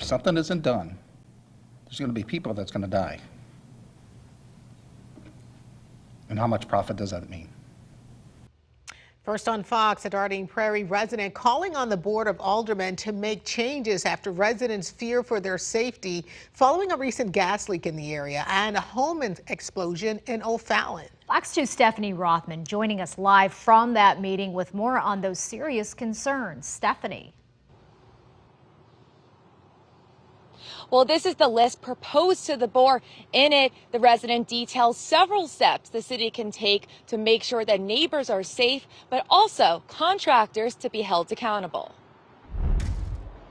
If something isn't done, there's going to be people that's going to die. And how much profit does that mean? First on Fox, a Dardenne Prairie resident calling on the Board of Aldermen to make changes after residents fear for their safety following a recent gas leak in the area and a home explosion in O'Fallon. Fox 2's Stephanie Rothman joining us live from that meeting with more on those serious concerns. Stephanie. Well, this is the list proposed to the board. In it, the resident details several steps the city can take to make sure that neighbors are safe, but also contractors to be held accountable.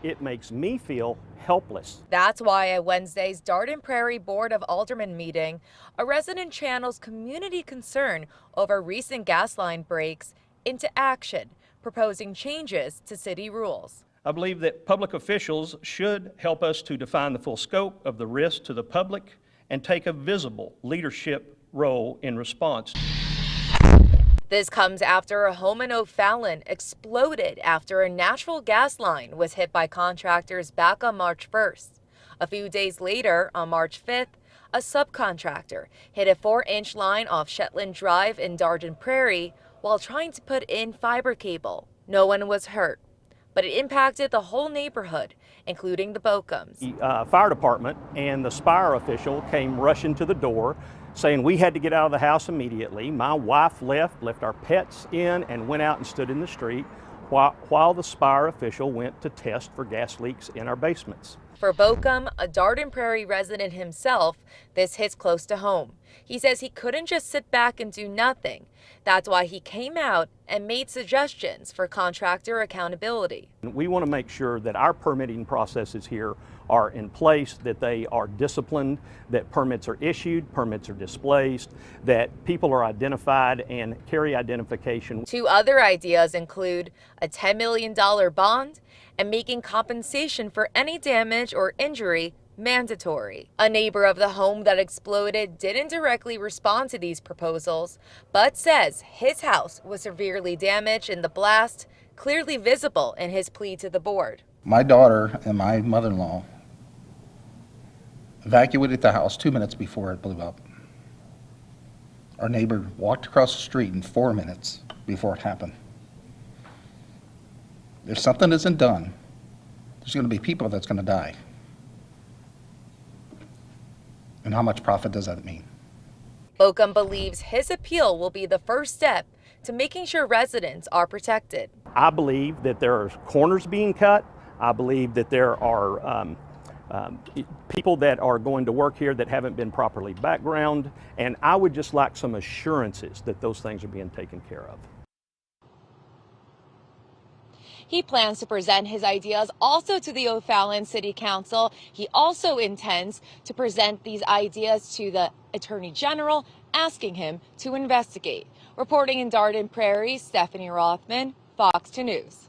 It makes me feel helpless. That's why at Wednesday's Dardenne Prairie Board of Aldermen meeting, a resident channels community concern over recent gas line breaks into action, proposing changes to city rules. I believe that public officials should help us to define the full scope of the risk to the public and take a visible leadership role in response. This comes after a home in O'Fallon exploded after a natural gas line was hit by contractors back on March 1st. A few days later, on March 5th, a subcontractor hit a 4-inch line off Shetland Drive in Dardenne Prairie while trying to put in fiber cable. No one was hurt, but it impacted the whole neighborhood, including the BAUCUMs. The fire department and the Spire official came rushing to the door saying we had to get out of the house immediately. My wife left our pets in and went out and stood in the street while the Spire official went to test for gas leaks in our basements. For BAUCUM, a Dardenne Prairie resident himself, this hits close to home. He says he couldn't just sit back and do nothing. That's why he came out and made suggestions for contractor accountability. We want to make sure that our permitting processes here are in place, that they are disciplined, that permits are issued, permits are displaced, that people are identified and carry identification. Two other ideas include a $10 million bond and making compensation for any damage or injury mandatory. A neighbor of the home that exploded didn't directly respond to these proposals, but says his house was severely damaged in the blast, clearly visible in his plea to the board. My daughter and my mother-in-law evacuated the house 2 minutes before it blew up. Our neighbor walked across the street in 4 minutes before it happened. If something isn't done, there's going to be people that's going to die. And how much profit does that mean? BAUCUM believes his appeal will be the first step to making sure residents are protected. I believe that there are corners being cut. I believe that there are people that are going to work here that haven't been properly backgrounded, and I would just like some assurances that those things are being taken care of. He plans to present his ideas also to the O'Fallon City Council. He also intends to present these ideas to the Attorney General, asking him to investigate. Reporting in Dardenne Prairie, Stephanie Rothman, Fox 2 News.